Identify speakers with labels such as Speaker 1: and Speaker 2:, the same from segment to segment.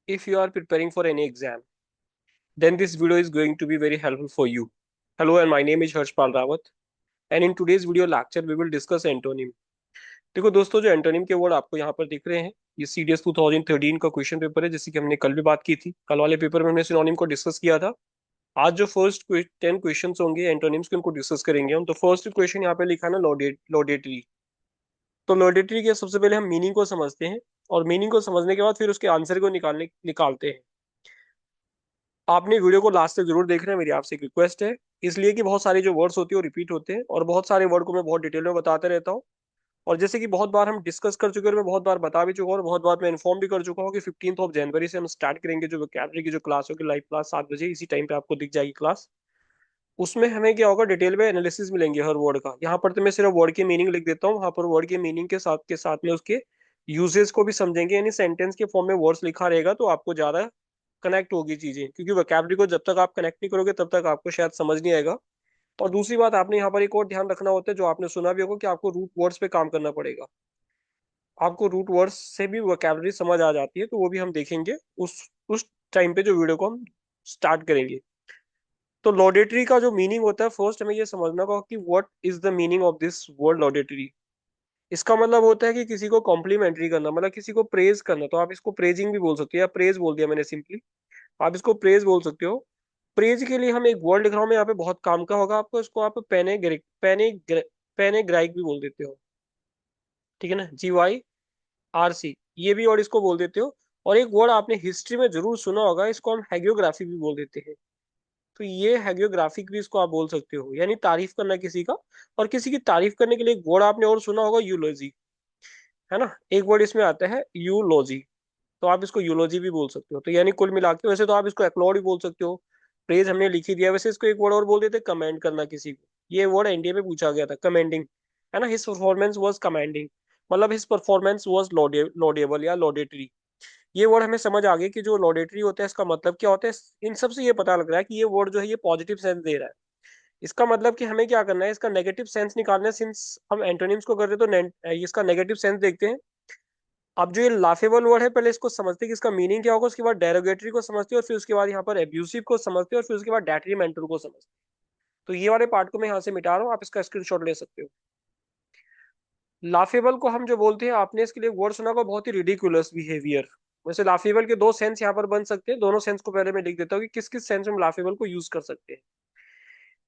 Speaker 1: If you are preparing for any exam, then this video is going to be very helpful for you. Hello, and my name is Harshpal Rawat, and in today's video lecture we will discuss antonym. देखो दोस्तों, जो antonym के word आपको यहाँ पर दिख रहे हैं, ये CDS 2013 का क्वेश्चन पेपर है, जैसे कि हमने कल भी बात की थी. कल वाले पेपर में हमने सिनोनिम को डिस्कस किया था. आज जो फर्स्ट 10 क्वेश्चन होंगे एंटोनिम्स के, उनको डिस्कस करेंगे हम. तो फर्स्ट क्वेश्चन यहाँ पे लिखा है ना, लॉडेटरी. तो लॉडेटरी के सबसे पहले हम मीनिंग को समझते हैं, और मीनिंग को समझने के बाद फिर उसके आंसर को निकालते हैं. आपने वीडियो को लास्ट तक जरूर देखना है, मेरी आपसे एक रिक्वेस्ट है. इसलिए कि बहुत सारे जो वर्ड्स होते हैं वो रिपीट होते हैं, और बहुत सारे वर्ड को मैं बहुत डिटेल में बताते रहता हूँ. और जैसे कि बहुत बार हम डिस्कस कर चुके हैं, और मैं बहुत बार बता भी चुका हूँ, और बहुत बार मैं इन्फॉर्म भी कर चुका हूँ कि 15 जनवरी से हम स्टार्ट करेंगे जो वोकैबुलरी की जो क्लास होगी, लाइव क्लास 7 बजे इसी टाइम पे आपको दिख जाएगी क्लास. उसमें हमें क्या होगा, डिटेल में एनालिसिस मिलेंगे हर वर्ड का. यहाँ पर तो मैं सिर्फ वर्ड की मीनिंग लिख देता हूँ, वहाँ पर वर्ड की मीनिंग के साथ में उसके यूजेस को भी समझेंगे. यानी सेंटेंस के फॉर्म में वर्ड्स लिखा रहेगा तो आपको ज्यादा कनेक्ट होगी चीजें, क्योंकि वोकैबुलरी को जब तक आप कनेक्ट नहीं करोगे तब तक आपको शायद समझ नहीं आएगा. और दूसरी बात, आपने यहाँ पर एक और ध्यान रखना होता है, जो आपने सुना भी होगा, कि आपको रूट वर्ड्स पे काम करना पड़ेगा. आपको रूट वर्ड्स से भी वोकैबुलरी समझ आ जाती है, तो वो भी हम देखेंगे उस टाइम पे जो वीडियो को हम स्टार्ट करेंगे. तो लॉडेटरी का जो मीनिंग होता है, फर्स्ट हमें ये समझना होगा कि what is the meaning of this word laudatory. इसका मतलब होता है कि किसी को कॉम्प्लीमेंट्री करना, मतलब किसी को प्रेज करना. तो आप इसको प्रेजिंग भी बोल सकते हो, या प्रेज बोल दिया मैंने सिंपली, आप इसको प्रेज बोल सकते हो. प्रेज के लिए हम एक वर्ड लिख रहा हूँ मैं यहाँ पे, बहुत काम का होगा आपको. इसको आप पैनेग्राइक भी बोल देते हो, ठीक है ना, GYRC, ये भी वर्ड इसको बोल देते हो. और एक वर्ड आपने हिस्ट्री में जरूर सुना होगा, इसको हम हैगियोग्राफी भी बोल देते हैं. तो ये हैगियोग्राफिक भी इसको आप बोल सकते हो, यानी तारीफ करना किसी का. और किसी की तारीफ करने के लिए एक वर्ड आपने और सुना होगा, यूलोजी, है ना. एक वर्ड इसमें आता है यूलोजी, तो आप इसको यूलोजी भी बोल सकते हो. तो यानी कुल मिला के, वैसे तो आप इसको एक्लॉड भी बोल सकते हो. प्रेज हमने लिख ही दिया. वैसे इसको एक वर्ड और बोल देते, कमेंड करना किसी को. ये वर्ड एनडीए में पूछा गया था, कमेंडिंग, है ना. हिज परफॉर्मेंस वाज कमेंडिंग, मतलब हिज परफॉर्मेंस वाज लॉडेबल या लॉडेटरी. ये वर्ड हमें समझ आ गया कि जो लॉडेटरी होता है इसका मतलब क्या होता है. इन सब से ये पता लग रहा है कि ये वर्ड जो है ये पॉजिटिव सेंस दे रहा है. इसका मतलब कि हमें क्या करना है, इसका नेगेटिव सेंस निकालना है. सिंस हम एंटोनिम्स को करते हैं तो इसका नेगेटिव सेंस देखते हैं. अब जो ये लाफेबल वर्ड है, पहले इसको समझते हैं कि इसका मीनिंग क्या होगा, उसके बाद डेरोगेटरी को समझते हैं, और फिर उसके बाद यहाँ पर एब्यूसिव को समझते हैं, और फिर उसके बाद डेट्रीमेंटल को समझते हैं. तो ये वाले पार्ट को मैं यहाँ से मिटा रहा हूँ, आप इसका स्क्रीनशॉट ले सकते हो. लाफेबल को हम जो बोलते हैं, आपने इसके लिए वर्ड सुना होगा, बहुत ही रिडिकुलस बिहेवियर. वैसे लाफेबल के दो सेंस यहाँ पर बन सकते हैं. दोनों सेंस को पहले मैं लिख देता हूँ कि किस किस सेंस में लाफेबल को यूज कर सकते हैं.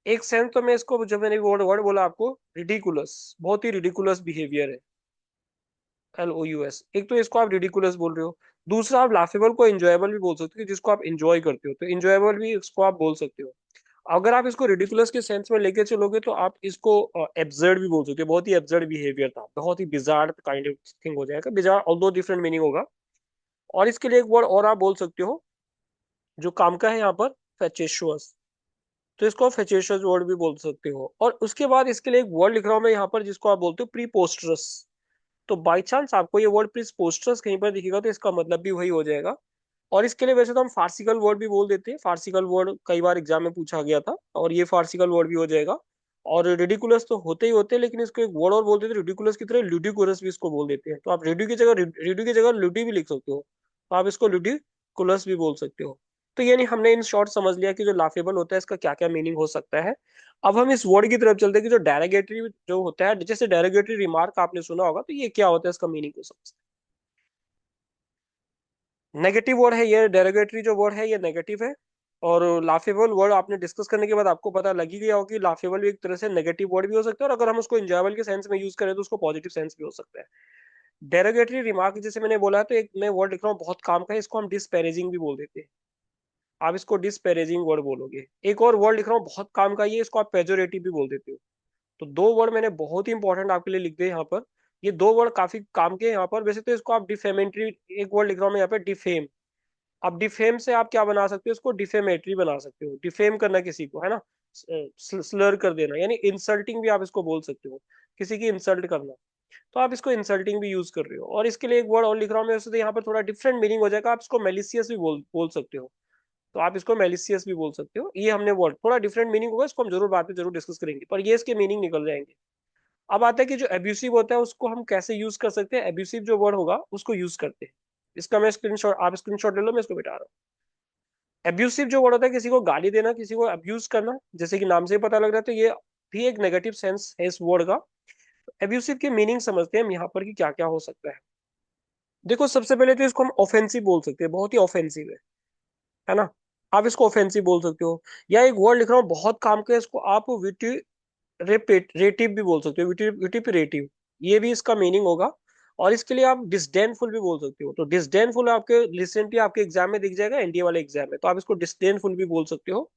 Speaker 1: एक सेंस तो मैं इसको, जब मैंने वर्ड वर्ड बोला आपको, रिडिकुलस, बहुत ही रिडिकुलस बिहेवियर है, LOUS. एक तो इसको आप रिडिकुलस बोल रहे हो. दूसरा, आप लाफेबल को इंजॉयबल भी बोल सकते हो, जिसको आप इंजॉय करते हो, तो इंजॉयबल भी इसको आप बोल सकते हो. अगर आप इसको रिडिकुलस के सेंस में लेके चलोगे तो आप इसको एब्सर्ड भी बोल सकते हो. बहुत ही एब्सर्ड बिहेवियर था, बहुत ही बिजार्ड काइंड ऑफ थिंग हो जाएगा. बिजार्ड ऑल्दो डिफरेंट मीनिंग होगा. और इसके लिए एक वर्ड और आप बोल सकते हो जो काम का है यहाँ पर, फेचेशुअस. तो इसको आप फेचेशियस वर्ड भी बोल सकते हो. और उसके बाद इसके लिए एक वर्ड लिख रहा हूं मैं यहाँ पर, जिसको आप बोलते हो प्रीपोस्टरस. तो बाई चांस आपको ये वर्ड प्रीपोस्टरस कहीं पर दिखेगा तो इसका मतलब भी वही हो जाएगा. और इसके लिए वैसे तो हम फार्सिकल वर्ड भी बोल देते हैं. फार्सिकल वर्ड कई बार एग्जाम में पूछा गया था, और ये फार्सिकल वर्ड भी हो जाएगा. और रेडिकुलस तो होते ही होते हैं, लेकिन इसको एक वर्ड और बोल देते हैं रेडिकुलस की तरह, ल्यूडिकुलस भी इसको बोल देते हैं. तो आप रेडियो की जगह ल्यूडी भी लिख सकते हो, तो आप इसको ल्यूडिकुलस भी बोल सकते हो. तो यानी हमने इन शॉर्ट समझ लिया कि जो लाफेबल होता है इसका क्या क्या मीनिंग हो सकता है. अब हम इस वर्ड की तरफ चलते हैं कि जो डेरोगेटरी जो होता है, जैसे डेरोगेटरी रिमार्क आपने सुना होगा, तो ये क्या होता है, इसका मीनिंग को समझते हैं. नेगेटिव वर्ड है ये, डेरोगेटरी जो वर्ड है ये नेगेटिव है. और लाफेबल वर्ड आपने डिस्कस करने के बाद आपको पता लग ही गया हो कि लाफेबल भी एक तरह से नेगेटिव वर्ड भी हो सकता है, और अगर हम उसको इंजॉयबल के सेंस में यूज करें तो उसको पॉजिटिव सेंस भी हो सकता है. डेरोगेटरी रिमार्क जैसे मैंने बोला है, तो एक मैं वर्ड लिख रहा हूँ बहुत काम का है, इसको हम डिस्पैरेजिंग भी बोल देते हैं. आप इसको डिस्पैरेजिंग वर्ड बोलोगे. एक और वर्ड लिख रहा हूँ बहुत काम का, ये इसको आप पेजोरेटिव भी बोल देते हो. तो दो वर्ड मैंने बहुत ही इंपॉर्टेंट आपके लिए लिख दिए यहाँ पर. ये दो वर्ड काफी काम के हैं यहाँ पर. वैसे तो इसको आप डिफेमेटरी, एक वर्ड लिख रहा हूँ मैं यहाँ पे, डिफेम. अब डिफेम से आप क्या बना सकते हो, इसको डिफेमेटरी बना सकते हो. डिफेम करना किसी को, है ना, स्लर कर देना, यानी इंसल्टिंग भी आप इसको बोल सकते हो, किसी की इंसल्ट करना. तो आप इसको इंसल्टिंग भी यूज कर रहे हो. और इसके लिए एक वर्ड और लिख रहा हूँ मैं, वैसे तो यहाँ पर थोड़ा डिफरेंट मीनिंग हो जाएगा. आप इसको मेलिसियस भी बोल सकते हो. तो आप इसको मेलिसियस भी बोल सकते हो. ये हमने वर्ड थोड़ा डिफरेंट मीनिंग होगा, इसको हम जरूर बात में जरूर डिस्कस करेंगे, पर ये इसके मीनिंग निकल जाएंगे. अब आता है कि जो एब्यूसिव होता है उसको हम कैसे यूज कर सकते हैं. एब्यूसिव जो वर्ड होगा उसको यूज करते हैं. इसका मैं स्क्रीनशॉट, आप स्क्रीनशॉट ले लो, मैं इसको मिटा रहा हूँ। एब्यूसिव जो वर्ड होता है किसी को गाली देना, किसी को अब्यूज करना, जैसे कि नाम से ही पता लग रहा है, तो ये भी एक नेगेटिव सेंस है इस वर्ड का। एब्यूसिव की मीनिंग समझते हैं हम यहाँ पर कि क्या क्या हो सकता है। देखो सबसे पहले तो इसको हम ऑफेंसिव बोल सकते हैं, बहुत ही ऑफेंसिव है ना। आप इसको ऑफेंसिव बोल सकते हो, या एक वर्ड लिख रहा हूँ बहुत काम का है, इसको आप रेटिव भी बोल सकते हो, विटिपरेटिव, ये भी इसका मीनिंग होगा। और इसके लिए आप डिसडेनफुल भी बोल सकते हो, तो डिसडेनफुल आपके रिसेंटली आपके एग्जाम में दिख जाएगा, एनडीए वाले एग्जाम में, तो आप इसको डिसडेनफुल भी बोल सकते हो।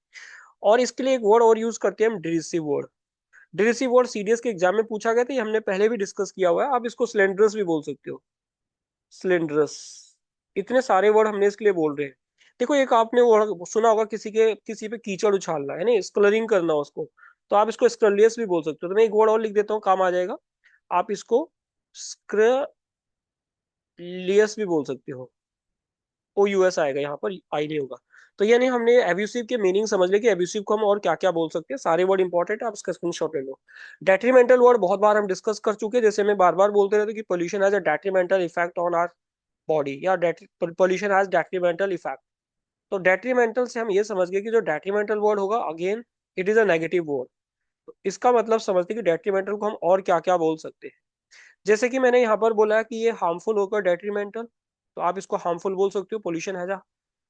Speaker 1: और इसके लिए एक वर्ड और यूज करते हैं हम, डिरिसिव वर्ड। डिरिसिव वर्ड सीडीएस के एग्जाम में पूछा गया था, ये हमने पहले भी डिस्कस किया हुआ है। आप इसको स्लेंडरस भी बोल सकते हो, स्लेंडरस। इतने सारे वर्ड हमने इसके लिए बोल रहे हैं। देखो एक आपने वर्ड सुना होगा, किसी पे कीचड़ उछालना है ना, स्कलरिंग करना उसको, तो आप इसको स्क्रलियस भी बोल सकते हो। तो मैं एक वर्ड और लिख देता हूँ, काम आ जाएगा। आप इसको स्क्रलियस भी बोल सकते हो। ओ यूएस आएगा यहाँ पर, आई नहीं होगा। तो यानी हमने एब्यूसिव के मीनिंग समझ लिया कि एब्यूसिव को हम और क्या क्या बोल सकते हैं। सारे वर्ड इंपॉर्टेंट है, आप इसका स्क्रीनशॉट ले लो। डेट्रीमेंटल वर्ड बहुत बार हम डिस्कस कर चुके हैं, जैसे मैं बार बार बोलते रहते कि pollution has a detrimental effect on our body, या पोल्यूशन हैज डेट्रीमेंटल इफेक्ट। तो डेट्रीमेंटल से हम ये समझ गए कि जो डेट्रीमेंटल वर्ड होगा, again it is a negative word. तो इसका मतलब समझते हैं कि डेट्रीमेंटल को हम और क्या क्या बोल सकते हैं। जैसे कि मैंने यहाँ पर बोला है कि ये हार्मफुल होकर डेट्रीमेंटल, तो आप इसको हार्मफुल बोल सकते हो। पोल्यूशन है जा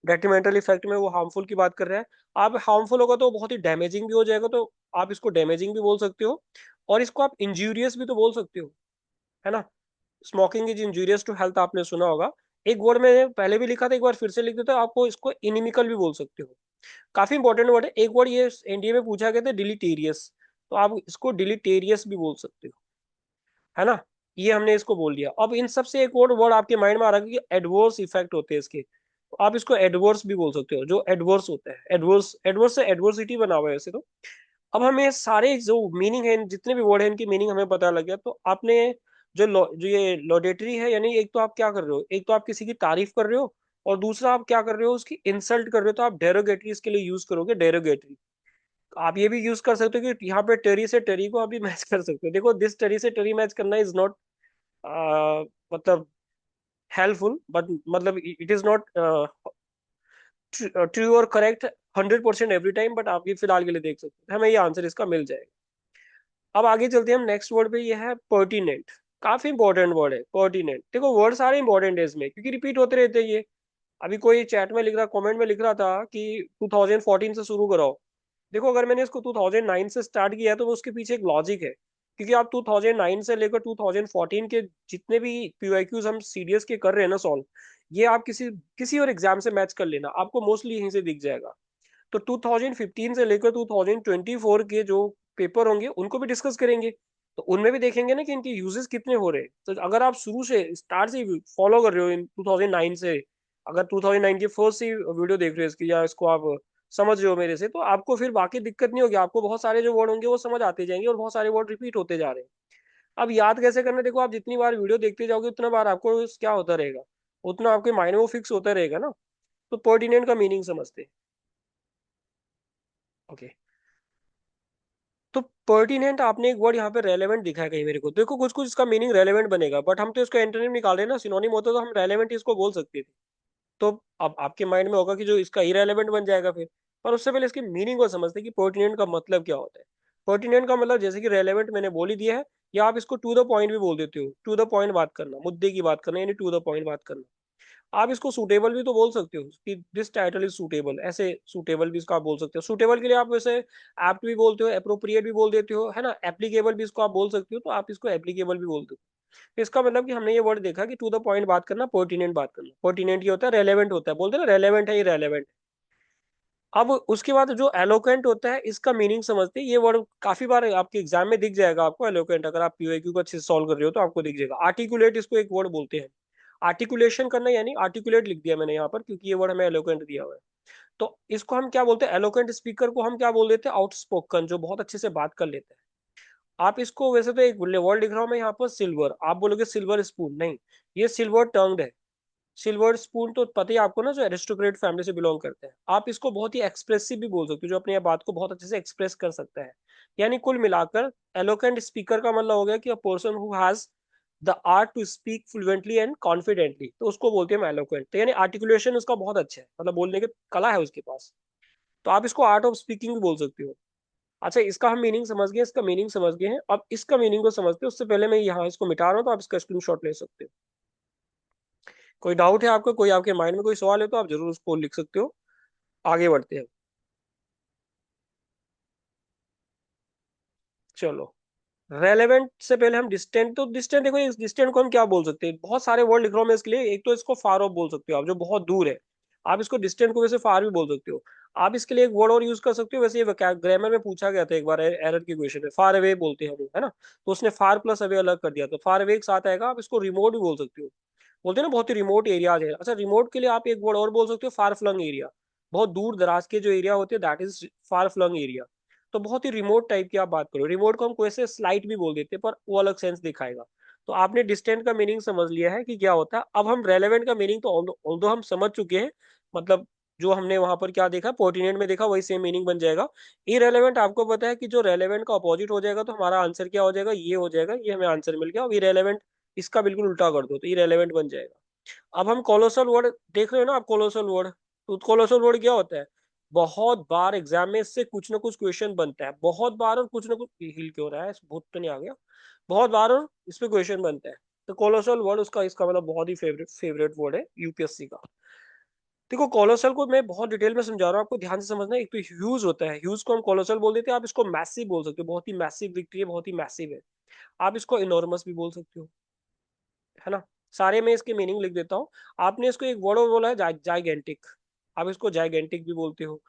Speaker 1: डेट्रीमेंटल इफेक्ट में, वो हार्मफुल की बात कर रहा है। आप हार्मफुल होगा तो बहुत ही डैमेजिंग भी हो जाएगा, तो आप इसको डैमेजिंग भी बोल सकते हो। और इसको आप इंजूरियस भी तो बोल सकते हो, है ना। Smoking is injurious to health, आपने सुना होगा। एक वर्ड मैंने पहले भी लिखा था, एक बार फिर से लिख देता हूं, आपको इसको इनिमिकल भी बोल सकते हो। काफी इंपॉर्टेंट वर्ड है। एक वर्ड ये एनडीए में पूछा गया था, डिलीटेरियस, तो आप इसको डिलीटेरियस भी बोल सकते हो, है ना। ये हमने इसको बोल दिया। अब इन सब से एक और वर्ड आपके माइंड में आ रहा है कि एडवर्स इफेक्ट होते हैं इसके, तो आप इसको एडवर्स भी बोल सकते हो। जो एडवर्स होता है, एडवर्स, एडवर्स से एडवर्सिटी बना हुआ है वैसे तो। अब हमें सारे जो मीनिंग है, जितने भी वर्ड है, इनकी मीनिंग हमें पता लग गया। तो आपने जो ये लॉडेटरी है, यानी एक तो आप क्या कर रहे हो, एक तो आप किसी की तारीफ कर रहे हो, और दूसरा आप क्या कर रहे हो, उसकी इंसल्ट कर रहे हो, तो आप डेरोगेटरी इसके लिए यूज करोगे, डेरोगेटरी। आप ये भी यूज कर सकते हो कि यहाँ पे टेरी से टेरी को आप भी मैच कर सकते हो। देखो दिस टेरी से टेरी मैच करना इज नॉट मतलब हेल्पफुल, बट मतलब इट इज नॉट ट्रू और करेक्ट 100% एवरी टाइम, बट आप ये फिलहाल के लिए देख सकते हैं, हमें ये आंसर इसका मिल जाएगा। अब आगे चलते हैं हम नेक्स्ट वर्ड पे, ये है पर्टिनेंट। काफी इंपॉर्टेंट वर्ड है पर्टिनेंट। देखो वर्ड सारे इंपॉर्टेंट है इसमें, क्योंकि रिपीट होते रहते हैं ये। अभी कोई चैट में लिख रहा, कमेंट में लिख रहा था कि 2014 से शुरू कराओ। देखो अगर मैंने इसको 2009 से स्टार्ट किया है, तो उसके पीछे एक लॉजिक है। क्योंकि आप 2009 से लेकर 2014 के जितने भी पीवाईक्यूज हम सीडीएस के कर रहे हैं ना सॉल्व, ये आप किसी किसी और एग्जाम से मैच कर लेना, आपको मोस्टली यहीं से दिख जाएगा। तो 2015 से लेकर 2024 के जो पेपर होंगे उनको भी डिस्कस करेंगे, तो उनमें भी देखेंगे ना कि इनके यूजेस कितने हो रहे हैं। तो अगर आप शुरू से स्टार्ट से फॉलो कर रहे हो इन 2009 से, अगर 2009 के फर्स्ट से वीडियो देख रहे हो इसकी, या इसको आप समझ रहे हो मेरे से, तो आपको फिर बाकी दिक्कत नहीं होगी। आपको बहुत सारे जो वर्ड होंगे वो समझ आते जाएंगे, और बहुत सारे वर्ड रिपीट होते जा रहे हैं। अब याद कैसे करना, देखो आप जितनी बार वीडियो देखते जाओगे उतना बार आपको क्या होता रहेगा, उतना आपके माइंड में वो फिक्स होता रहेगा ना। तो पर्टिनेंट का मीनिंग समझते हैं। ओके, तो पर्टिनेंट आपने एक वर्ड यहाँ पे रेलेवेंट दिखा है कहीं मेरे को, देखो कुछ कुछ इसका मीनिंग रेलेवेंट बनेगा, बट हम तो इसका एंटोनिम निकाल रहे हैं ना, सिनोनिम होता तो हम रेलेवेंट इसको बोल सकते थे। तो अब आपके माइंड में होगा कि जो इसका इरेलेवेंट बन जाएगा फिर। पर उससे पहले इसकी मीनिंग को समझते हैं कि पर्टिनेंट का मतलब क्या होता है। पर्टिनेंट का मतलब जैसे कि रेलेवेंट मैंने बोल ही दिया है, या आप इसको टू द पॉइंट भी बोल देते हो। टू द पॉइंट बात करना, मुद्दे की बात करना, यानी टू द पॉइंट बात करना। आप इसको सूटेबल भी तो बोल सकते हो कि दिस टाइटल इज सूटेबल, ऐसे सूटेबल भी इसको आप बोल सकते हो। सूटेबल के लिए आप वैसे एप्ट भी बोलते हो, अप्रोप्रिएट भी बोल देते हो, है ना। एप्लीकेबल भी इसको आप बोल सकते हो, तो आप इसको एप्लीकेबल भी बोलते हो। तो इसका मतलब कि हमने ये वर्ड देखा कि टू द पॉइंट बात करना, पर्टिनेंट बात करना। पर्टिनेंट ये होता है, रेलेवेंट होता है, बोलते हैं ना रेलेवेंट है, ये रेलेवेंट। अब उसके बाद जो एलोक्वेंट होता है, इसका मीनिंग समझते हैं। ये वर्ड काफी बार आपके एग्जाम में दिख जाएगा आपको, एलोक्वेंट, अगर आप पीओक्यू को अच्छे से सॉल्व कर रहे हो तो आपको दिख जाएगा। आर्टिकुलेट इसको एक वर्ड बोलते हैं। आर्टिकुलेशन करना, यानी आर्टिकुलेट लिख दिया मैंने यहाँ पर, क्योंकि ये वर्ड हमें एलोक्वेंट दिया हुआ है। तो इसको हम क्या बोलते हैं, एलोक्वेंट स्पीकर को हम क्या बोल देते हैं, आउटस्पोकन, जो बहुत अच्छे से बात कर लेते हैं। आप इसको वैसे तो एक वर्ड लिख रहा हूं मैं यहाँ पर, सिल्वर, आप बोलोगे सिल्वर स्पून, नहीं, ये सिल्वर टंग्ड है। सिल्वर स्पून तो पता ही आपको ना, जो एरिस्टोक्रेट फैमिली से बिलोंग करते हैं। आप इसको बहुत ही एक्सप्रेसिव भी बोल सकते हो, जो अपनी बात को बहुत अच्छे से एक्सप्रेस कर सकता है। यानी कुल मिलाकर एलोकेंट स्पीकर का मतलब हो गया कि a person who has the art to speak fluently and confidently, तो उसको बोलते हैं हम एलोक्वेंट। तो यानी आर्टिकुलेशन उसका बहुत अच्छा है, मतलब बोलने की कला है उसके पास, तो आप इसको आर्ट ऑफ स्पीकिंग भी बोल सकते हो। अच्छा, इसका हम मीनिंग समझ गए, इसका मीनिंग समझ गए हैं। अब इसका मीनिंग को समझते हैं उससे पहले मैं यहाँ इसको मिटा रहा हूँ, तो आप इसका स्क्रीनशॉट ले सकते हो। कोई डाउट है आपको, कोई आपके माइंड में कोई सवाल है तो आप जरूर उसको लिख सकते हो। आगे बढ़ते हैं। चलो, रेलेवेंट से पहले हम डिस्टेंट, तो डिस्टेंट देखो, इस डिस्टेंट को हम क्या बोल सकते हैं, बहुत सारे वर्ड लिख रहा हूँ मैं इसके लिए। एक तो इसको फार ऑफ बोल सकते हो आप, जो बहुत दूर है। आप इसको डिस्टेंट को वैसे फार भी बोल सकते हो। आप इसके लिए एक वर्ड और यूज कर सकते हो, वैसे ये ग्रामर में पूछा गया था एक बार एरर की क्वेश्चन में, फार अवे बोलते हैं हम, है ना। तो उसने फार प्लस अवे अलग कर दिया, तो फार अवे एक साथ आएगा। आप इसको रिमोट भी बोल सकते हो, बोलते हैं ना बहुत ही रिमोट एरियाज है। अच्छा, रिमोट के लिए आप एक वर्ड और बोल सकते हो, फार फ्लंग एरिया। बहुत दूर दराज के जो एरिया होते हैं, that is far flung area. तो बहुत ही रिमोट टाइप की आप बात करो। रिमोट को हम कोई से स्लाइट भी बोल देते हैं, पर वो अलग सेंस दिखाएगा। तो आपने डिस्टेंट का मीनिंग समझ लिया है कि क्या होता है। अब हम रेलेवेंट का मीनिंग तो ऑल्दो हम समझ चुके हैं, मतलब जो हमने वहां पर क्या देखा, पोर्टिनेंट में देखा, वही सेम मीनिंग बन जाएगा। इरेलेवेंट आपको पता है कि जो रेलेवेंट का अपोजिट हो जाएगा, तो हमारा आंसर क्या हो जाएगा, ये हो जाएगा, ये हमें आंसर मिल गया। अब इरेलेवेंट इसका बिल्कुल उल्टा कर दो तो इरेलेवेंट बन जाएगा। अब हम कोलोसल वर्ड देख रहे हो ना आप, कोलोसल वर्ड, तो कोलोसल वर्ड क्या होता है, बहुत बार एग्जाम में इससे कुछ ना कुछ क्वेश्चन बनता है, बहुत बार, और कुछ ना कुछ हिल क्यों रहा है, भूत तो नहीं आ गया, बहुत बार और इस पे क्वेश्चन बनता है। तो कोलोसल वर्ड उसका, इसका मतलब बहुत ही फेवरेट फेवरेट वर्ड है यूपीएससी का। देखो, कोलोसल को मैं बहुत डिटेल में समझा रहा हूँ, आपको ध्यान से समझना है। एक तो ह्यूज होता है, ह्यूज को हम कोलोसल बोल देते हैं। आप इसको मैसिव बोल सकते हो, बहुत ही मैसिव विक्ट्री है, बहुत ही मैसिव है। आप इसको इनॉर्मस भी बोल सकते हो, है ना। सारे में इसके मीनिंग लिख देता हूँ। आपने इसको एक वर्ड और बोला है, जाइगेंटिक। आप इसको जाइगेंटिक भी बोलते हो।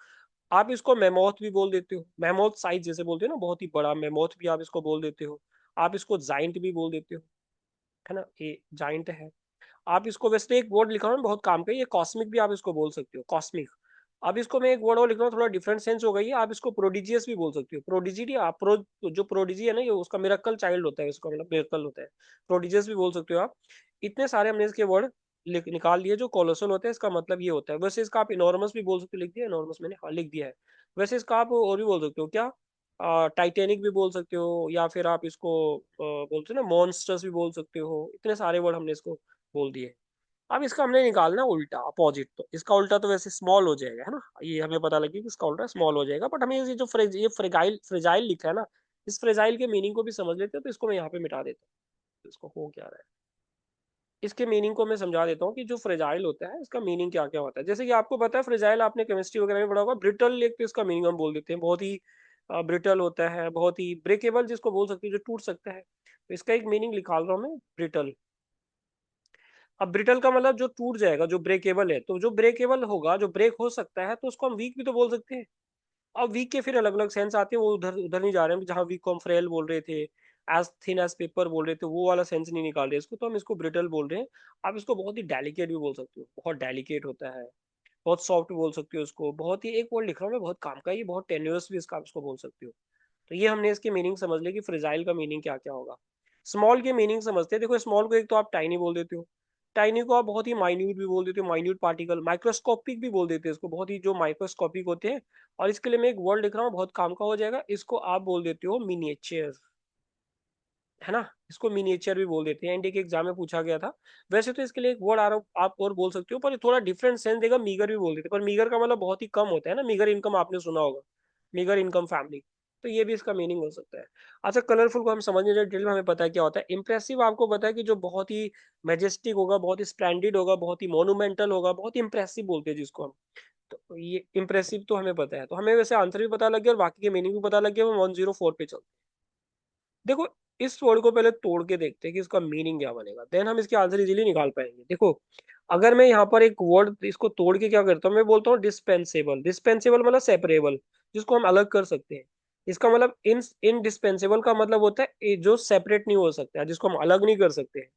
Speaker 1: आप इसको मेमोथ भी बोल देते हो, मेमोथ साइज जैसे बोलते हो ना, बहुत ही बड़ा मेमोथ भी आप इसको बोल देते हो। आप इसको जाइंट भी बोल देते हो, है ना, ये जाइंट है। आप इसको, वैसे एक वर्ड लिखा हूँ बहुत काम का, ये कॉस्मिक भी आप इसको बोल सकते हो, कॉस्मिक। अब इसको मैं एक वर्ड और लिख रहा हूँ, थोड़ा डिफरेंट सेंस हो गई है। आप इसको प्रोडिजियस भी बोल सकते हो, प्रोडिजी। आप जो प्रोडिजी है ना, ये उसका मिरेकल चाइल्ड होता है, इसका मतलब मिरेकल होता है। प्रोडिजियस भी बोल सकते हो आप। इतने सारे हमने इसके वर्ड निकाल लिए जो कोलोसल होते हैं, इसका मतलब ये होता है। वैसे इसका आप इनॉर्मस भी बोल सकते हो, लिख दिया इनॉर्मस मैंने, हाँ लिख दिया है। वैसे इसका आप और भी बोल सकते हो क्या, टाइटेनिक भी बोल सकते हो, या फिर आप इसको बोलते हो ना, मॉन्स्टर्स भी बोल सकते हो। इतने सारे वर्ड हमने इसको बोल दिए। अब इसका हमने निकालना उल्टा, अपोजिट। तो इसका उल्टा तो वैसे स्मॉल हो जाएगा, है ना, ये हमें पता लगे कि इसका उल्टा स्मॉल हो जाएगा। बट हमें ये जो ये फ्रेगाइल फ्रेजाइल लिखा है ना, इस फ्रेजाइल के मीनिंग को भी समझ लेते हैं। तो इसको मैं यहाँ पे मिटा देता हूँ, तो इसको हो क्या रहा है, इसके मीनिंग को मैं समझा देता हूँ कि जो फ्रेजाइल होता है इसका मीनिंग क्या क्या होता है। जैसे कि आपको पता है, फ्रेजाइल आपने केमिस्ट्री वगैरह में पढ़ा होगा। ब्रिटल एक तो इसका मीनिंग हम बोल देते हैं, बहुत ही ब्रिटल होता है, बहुत ही ब्रेकेबल जिसको बोल सकते हैं, जो टूट सकता है। तो इसका एक मीनिंग निकाल रहा हूँ मैं, ब्रिटल। अब ब्रिटल का मतलब जो टूट जाएगा, जो ब्रेकेबल है। तो जो ब्रेकेबल होगा, जो ब्रेक हो सकता है, तो उसको हम वीक भी तो बोल सकते हैं। अब वीक के फिर अलग अलग सेंस आते हैं, वो उधर उधर नहीं जा रहे हैं। जहाँ वीक को हम फ्रेल बोल रहे थे, एज थिन एज पेपर बोल रहे थे, वो वाला सेंस नहीं निकाल रहे इसको, तो हम इसको ब्रिटल बोल रहे हैं। आप इसको बहुत ही डेलिकेट भी बोल सकते हो, बहुत डेलिकेट होता है। बहुत सॉफ्ट बोल सकते हो उसको, बहुत ही, एक वर्ड लिख रहा हूँ मैं बहुत काम का, ये बहुत टेन्यूरस भी इसका आप इसको बोल सकते हो। तो ये हमने इसकी मीनिंग समझ ली कि फ्रेजाइल का मीनिंग क्या क्या होगा। स्मॉल के मीनिंग समझते हैं। देखो, स्मॉल को एक तो आप टाइनी बोल देते हो, टाइनी को आप बहुत ही माइन्यूट भी बोल देते हो, माइन्यूट पार्टिकल, माइक्रोस्कोपिक भी बोल देते हैं इसको, बहुत ही जो माइक्रोस्कोपिक होते हैं। और इसके लिए मैं एक वर्ड लिख रहा हूँ, बहुत काम का हो जाएगा, इसको आप बोल देते हो मिनिएचर, है ना। इसको मिनिएचर भी बोल देते हैं, एनडी के एग्जाम में पूछा गया था। वैसे तो इसके लिए एक वर्ड आ रहा आप और बोल सकते हो, पर थोड़ा डिफरेंट सेंस देगा, मीगर भी बोल देते हैं। पर मीगर का मतलब बहुत ही कम होता है ना, मीगर इनकम आपने सुना होगा, मीगर इनकम फैमिली। तो ये भी इसका मीनिंग हो सकता है। अच्छा, कलरफुल को हम समझने जाए डिटेल में, हमें पता है क्या होता है। इंप्रेसिव आपको पता है कि जो बहुत ही मेजेस्टिक होगा, बहुत ही स्प्लेंडेड होगा, बहुत ही मोनूमेंटल होगा, बहुत ही इंप्रेसिव बोलते हैं जिसको हम। तो ये इंप्रेसिव तो हमें पता है, तो हमें वैसे आंसर भी पता लग गया और बाकी के मीनिंग भी पता लग गया। हम 104 पे चलते हैं। देखो, इस वर्ड को पहले तोड़ के देखते हैं कि इसका मीनिंग क्या बनेगा, देन हम इसके आंसर इजीली निकाल पाएंगे। देखो, अगर मैं यहाँ पर एक वर्ड इसको तोड़ के क्या करता हूँ, मैं बोलता हूँ डिस्पेंसेबल। डिस्पेंसेबल मतलब सेपरेबल, जिसको हम अलग कर सकते हैं। इसका मतलब इनडिस्पेंसेबल का मतलब होता है जो सेपरेट नहीं हो सकता है, जिसको हम अलग नहीं कर सकते हैं।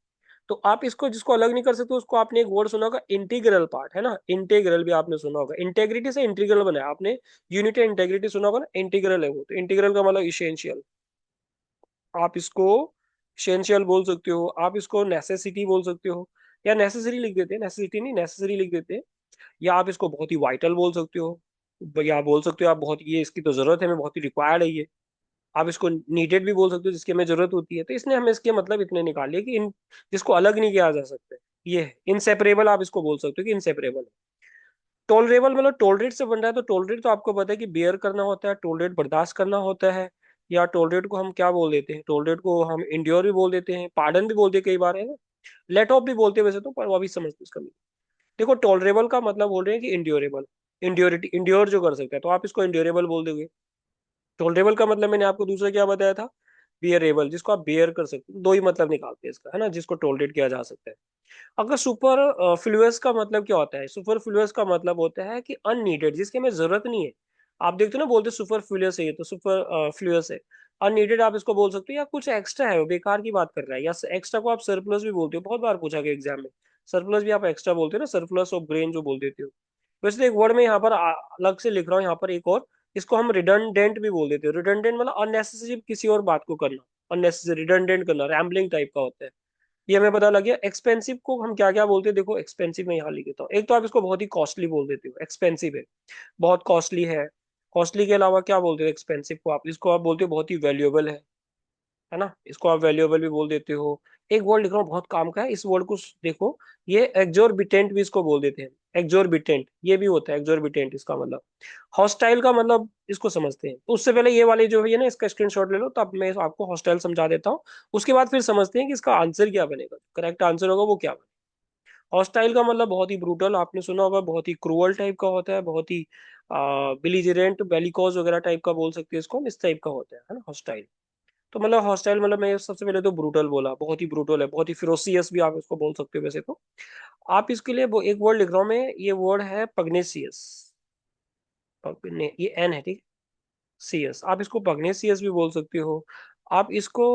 Speaker 1: तो आप इसको, जिसको अलग नहीं कर सकते, उसको आपने एक वर्ड सुना होगा, इंटीग्रल पार्ट, है ना। इंटीग्रल भी आपने सुना होगा, इंटेग्रिटी से इंटीग्रल बना है आपने। यूनिटी इंटेग्रिटी सुना होगा ना, इंटीग्रल है वो। तो इंटीग्रल का मतलब इसेंशियल। आप इसको एसेंशियल बोल सकते हो, आप इसको नेसेसिटी बोल सकते हो, या नेसेसरी लिख देते हैं, नेसेसिटी नहीं नेसेसरी लिख देते हैं। या आप इसको बहुत ही वाइटल बोल सकते हो, या बोल सकते हो आप बहुत, ये इसकी तो जरूरत है, हमें बहुत ही रिक्वायर्ड है ये। आप इसको नीडेड भी बोल सकते हो, जिसकी हमें जरूरत होती है। तो इसने हमें इसके मतलब इतने निकाले कि इन जिसको अलग नहीं किया जा सकता है। ये है इनसेपरेबल, आप इसको बोल सकते हो कि इनसेपरेबल है। टॉलरेबल मतलब टॉलरेट से बन रहा है, तो टॉलरेट तो आपको पता है कि बेयर करना होता है, टॉलरेट बर्दाश्त करना होता है। या टॉलरेट को हम क्या बोल देते हैं, टॉलरेट को हम इंड्योर भी बोल देते हैं, पार्डन भी बोलते हैं कई बार, है ना। लेट ऑफ भी बोलते हैं वैसे तो, पर वो अभी समझते इसका meaning। देखो टॉलरेबल का मतलब बोल रहे हैं कि इंड्योरेबल, इंड्योरिटी इंड्योर जो कर सकता है, तो आप इसको इंड्योरेबल बोल दोगे। टॉलरेबल का मतलब मैंने आपको दूसरा क्या बताया था, बियरेबल, जिसको आप बियर कर सकते हो। दो ही मतलब निकालते हैं इसका, है ना, जिसको टॉलरेट किया जा सकता है। अगर सुपर फ्लुअस का मतलब क्या होता है, सुपर फ्लुअस का मतलब होता है कि अननीडेड, जिसकी हमें जरूरत नहीं है। आप देखते हो ना, बोलते सुपर फ्लुअस है, ये तो सुपर फ्लुअस है। अननीडेड आप इसको बोल सकते हो, या कुछ एक्स्ट्रा है, वो बेकार की बात कर रहा है। या एक्स्ट्रा को आप सरप्लस भी बोलते हो, बहुत बार पूछा गया एग्जाम में। सरप्लस भी आप एक्स्ट्रा बोलते हो ना, सरप्लस ऑफ ब्रेन जो बोल देते हो। वैसे तो एक वर्ड में यहाँ पर अलग से लिख रहा हूँ यहाँ पर एक और, इसको हम रिडंडेंट भी बोल देते हो। रिडंडेंट मतलब अननेसेसरी किसी और बात को करना, अननेसेसरी रिडंडेंट करना, रैम्बलिंग टाइप का होता है। ये हमें पता लग गया। एक्सपेंसिव को हम क्या क्या बोलते हैं, देखो एक्सपेंसिव में यहाँ लिख देता हूँ। एक तो आप इसको बहुत ही कॉस्टली बोल देते हो, एक्सपेंसिव है, बहुत कॉस्टली है। कॉस्टली के अलावा क्या बोलते हो एक्सपेंसिव को, आप इसको आप बोलते हो बहुत ही वैल्यूएबल है ना, इसको आप वैल्यूएबल भी बोल देते हो। एक वर्ड लिख रहा हूँ बहुत काम का है, इस वर्ड को देखो, ये एक्जोरबिटेंट भी इसको बोल देते हैं। एक्जोरबिटेंट ये भी होता है, एक्जोरबिटेंट इसका मतलब। हॉस्टाइल का मतलब इसको समझते हैं, तो उससे पहले ये वाली जो है ना, इसका स्क्रीनशॉट ले लो, तब मैं आपको हॉस्टाइल समझा देता हूँ। उसके बाद फिर समझते हैं कि इसका आंसर क्या बनेगा, करेक्ट आंसर होगा वो क्या बनेगा। हॉस्टाइल का मतलब बहुत ही ब्रूटल, आपने सुना होगा, बहुत ही क्रूअल टाइप का होता है, बहुत ही बिलीजिरेंट, बेलिकोज वगैरह टाइप का बोल सकते हैं इसको हम, इस टाइप का होता है ना हॉस्टाइल। तो मतलब हॉस्टाइल मतलब मैं सबसे पहले तो ब्रूटल बोला, बहुत ही ब्रूटल है, बहुत ही फिरोसियस भी आप इसको बोल सकते हो वैसे तो। आप इसके लिए एक वर्ड लिख रहा हूँ मैं, ये वर्ड है पग्नेसियस। ये एन है, ठीक। सीएस, आप इसको पग्नेसियस भी बोल सकते हो। आप इसको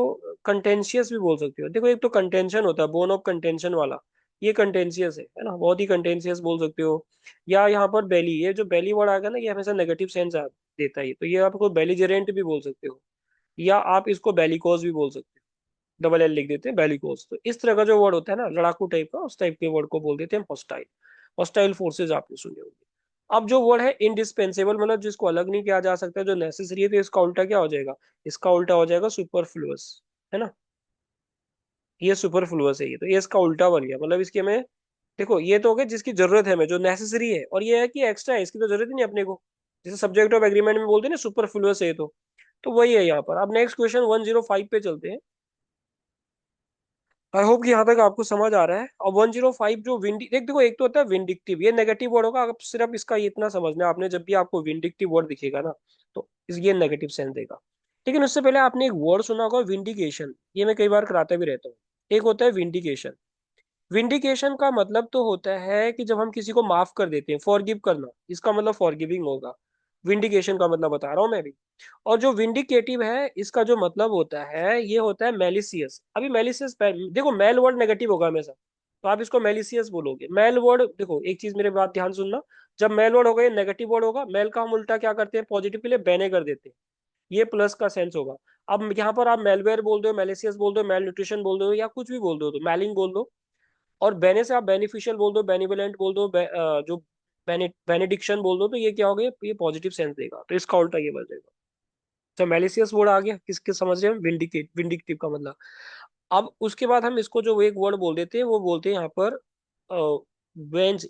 Speaker 1: कंटेंशियस भी बोल सकते हो। देखो एक तो कंटेंशन होता है, बोन ऑफ कंटेंशन वाला, ये कंटेंशियस है ना, बहुत ही कंटेंशियस बोल सकते हो। या यहाँ पर बेली, ये जो बेली वर्ड आ गया ना, ये हमेशा नेगेटिव सेंस देता है, तो ये आपको बेलीजरेंट भी बोल सकते हो। या आप इसको बेलिकोज भी बोल सकते हो, डबल एल लिख देते हैं बेलिकोज। तो इस तरह का जो वर्ड होता है ना, लड़ाकू टाइप का, उस टाइप के वर्ड को बोल देते हैं हॉस्टाइल। हॉस्टाइल फोर्सेज आपने सुने होंगे। अब जो वर्ड है इंडिस्पेंसेबल, मतलब जिसको अलग नहीं किया जा सकता, जो नेसेसरी है, तो इसका उल्टा क्या हो जाएगा, इसका उल्टा हो जाएगा सुपरफ्लुअस, है ना। ये सुपरफ्लुअस है, ये तो ये इसका उल्टा बन गया, मतलब इसकी हमें, देखो ये तो हो गया जिसकी जरूरत है हमें, जो नेसेसरी है, और ये है कि एक्स्ट्रा है, इसकी तो जरूरत ही नहीं अपने को। जैसे सब्जेक्ट ऑफ एग्रीमेंट में बोलते हैं ना सुपरफ्लुअस है, तो वही है यहाँ पर। अब नेक्स्ट क्वेश्चन 105 पे चलते हैं। आई होप कि यहाँ तक आपको समझ आ रहा है। और 105 जो विंडी, देख देखो, एक तो होता है विंडिक्टिव, ये नेगेटिव वर्ड होगा। आप सिर्फ इसका इतना समझना, आपने जब भी आपको विंडिक्टिव वर्ड दिखेगा ना, तो ये नेगेटिव सेंस देगा। लेकिन उससे पहले आपने एक वर्ड सुना होगा विंडिकेशन, ये मैं कई बार कराता भी रहता हूँ। एक होता है विंडिकेशन। विंडिकेशन का मतलब तो होता है कि जब हम किसी को माफ कर देते हैं, फॉरगिव करना, इसका मतलब फॉरगिविंग होगा। विंडिकेशन का मतलब बता रहा हूं मैं भी। और जो विंडिकेटिव है, इसका जो मतलब होता है, ये होता है मेलिसियस। अभी मेलिसियस, देखो मेल वर्ड नेगेटिव होगा हमेशा, तो आप इसको मेलिसियस बोलोगे। मेल वर्ड, देखो एक चीज मेरे बात ध्यान सुनना, जब मेल वर्ड होगा ये नेगेटिव वर्ड होगा। मेल का हम उल्टा क्या करते हैं, पॉजिटिव के लिए बेने कर देते हैं, ये प्लस का सेंस होगा। अब यहाँ पर आप मेलवेयर बोल दो, मेलिसियस बोल दो, मेल न्यूट्रिशन बोल दो, या कुछ भी बोल दो, तो मेलिंग बोल दो। और बेने से आप बेनिफिशियल बोल दो, बेनिवोलेंट बोल दो, जो बेनेडिक्शन बोल दो, तो ये क्या हो गया, ये पॉजिटिव सेंस देगा, तो इसका उल्टा ये बन। तो मेलिसियस वर्ड आ गया, किसके समझ रहे हैं, विंडिकेट, विंडिकेटिव का मतलब। अब उसके बाद हम इसको जो एक वर्ड बोल देते हैं, वो बोलते हैं यहाँ पर वेंज,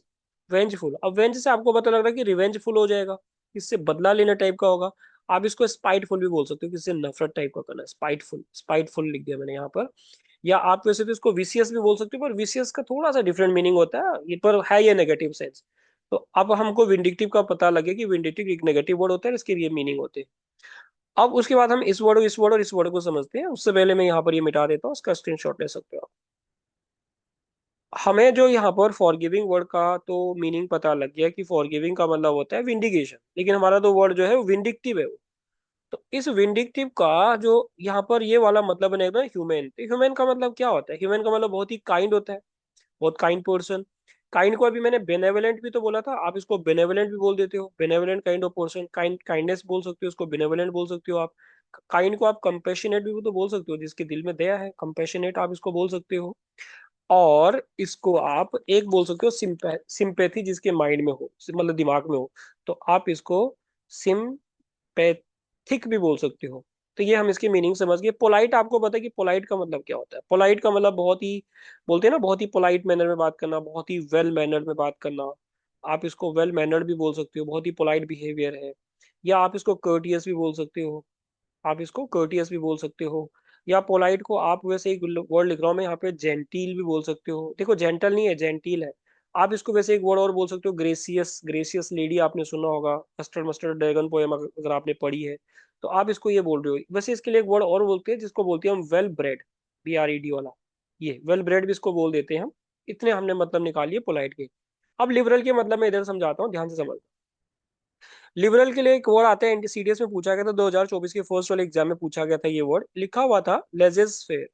Speaker 1: वेंजफुल। अब वेंज से आपको पता लग रहा है कि रिवेंजफुल हो जाएगा, इससे बदला लेना टाइप का होगा। आप इसको स्पाइटफुल भी बोल सकते हो, किससे नफरत टाइप का करना, स्पाइटफुल, स्पाइटफुल लिख दिया मैंने यहाँ पर। या आप वैसे तो इसको विशियस भी बोल सकते हो, पर विशियस का थोड़ा सा डिफरेंट मीनिंग होता है, ये पर है ये नेगेटिव सेंस। तो अब हमको विंडिक्टिव का पता लगे कि विंडिक्टिव एक नेगेटिव वर्ड होता है, इसके ये मीनिंग होते हैं। अब उसके बाद हम इस वर्ड, इस वर्ड और इस वर्ड को समझते हैं। उससे पहले मैं यहाँ पर ये मिटा देता हूँ, उसका स्क्रीनशॉट ले सकते हो आप। हमें जो यहाँ पर फॉरगिविंग वर्ड का तो मीनिंग पता लग गया कि फॉरगिविंग का मतलब होता है विंडिकेशन, लेकिन हमारा तो वर्ड जो है वो विंडिक्टिव है वो। तो इस विंडिक्टिव का जो यहाँ पर ये वाला मतलब बनेगा ह्यूमन। तो ह्यूमन का मतलब क्या होता है, ह्यूमन का मतलब बहुत ही काइंड होता है, बहुत काइंड पर्सन। काइंड को अभी मैंने बेनेवलेंट भी तो बोला था, आप इसको बेनेवलेंट भी बोल देते हो, benevolent kind of person, kindness बोल सकते हो, उसको बेनेवलेंट बोल सकते हो आप। काइंड को आप कंपेशनेट भी तो बोल सकते हो, जिसके दिल में दया है, कंपेशनेट आप इसको बोल सकते हो। और इसको आप एक बोल सकते हो सिंपैथी, जिसके माइंड में हो, मतलब दिमाग में हो, तो आप इसको सिंपैथिक भी बोल सकते हो। तो ये हम इसकी मीनिंग समझ गए। पोलाइट, आपको पता है कि पोलाइट का मतलब क्या होता है? पोलाइट का मतलब बहुत ही, बोलते हैं ना, बहुत ही पोलाइट मैनर में बात करना, बहुत ही वेल मैनर्ड में बात करना। आप इसको वेल मैनर्ड भी बोल सकते हो, बहुत ही पोलाइट बिहेवियर है। या आप इसको कर्टियस भी बोल सकते हो, आप इसको कर्टियस भी बोल सकते हो। या पोलाइट को आप वैसे एक वर्ड लिख रहा हूँ मैं यहाँ पे, जेंटील भी बोल सकते हो। देखो जेंटल नहीं है, जेंटील है। आप इसको वैसे एक वर्ड और बोल सकते हो, ग्रेसियस। ग्रेसियस लेडी आपने सुना होगा, मस्टर्ड मस्टर्ड ड्रैगन पोएम अगर आपने पढ़ी है, तो आप इसको ये बोल रहे हो। वैसे इसके लिए एक वर्ड और बोलते हैं जिसको बोलते हैं हम वेल ब्रेड, BRED वाला। ये वेल ब्रेड भी इसको बोल देते हैं हम। इतने हमने मतलब निकालिए पोलाइट के। अब लिबरल के मतलब मैं इधर समझाता हूँ, ध्यान से समझ। लिबरल के लिए एक वर्ड आता है, एनटीसीडीएस में पूछा गया था, 2024 के फर्स्ट वाले एग्जाम में पूछा गया था। ये वर्ड लिखा हुआ था, लेजेस फेयर।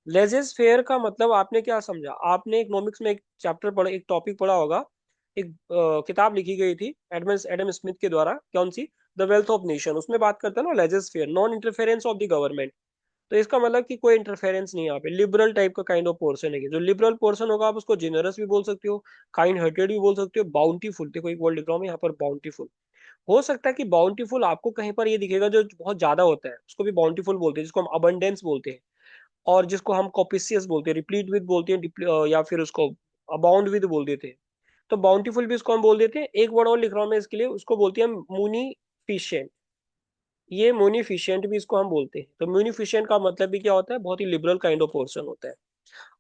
Speaker 1: लेजेस फेयर का मतलब आपने क्या समझा? आपने इकोनॉमिक्स में एक चैप्टर पढ़ा, एक टॉपिक पढ़ा होगा। एक किताब लिखी गई थी एडम एडम स्मिथ के द्वारा, कौन सी? The wealth of nation. उसमें बात करता है ना laissez faire, non interference of the government. तो इसका मतलब कि कोई इंटरफेरेंस नहीं है यहाँ पे। लिबरल टाइप का काइंड ऑफ पर्सन है ये। जो लिबरल पर्सन होगा आप उसको जेनरस भी बोल सकते हो, काइंड हार्टेड भी बोल सकते हो, बाउंटीफुल। देखो एक वर्ड लिख रहा हूँ मैं यहाँ पर, बाउंटीफुल। हो सकता है कि बाउंटीफुल आपको कहीं पर ये दिखेगा जो बहुत ज्यादा होता है, उसको भी बाउंटीफुल बोलते हैं, जिसको हम अबंडेंस बोलते हैं। और जिसको हम कॉपिसियस बोलते हैं, रिप्लीट विद बोलते हैं, या फिर उसको अबाउंड विद बोल देते हैं। तो बाउंटीफुल भी उसको हम बोल देते हैं। एक वर्ड और लिख रहा हूँ मैं इसके लिए, उसको बोलते हैं मुनीफिशियंट। ये मुनीफिशियंट भी इसको हम बोलते हैं। तो मुनीफिशियंट का मतलब भी क्या होता है? बहुत ही लिबरल काइंड ऑफ पर्सन होता है।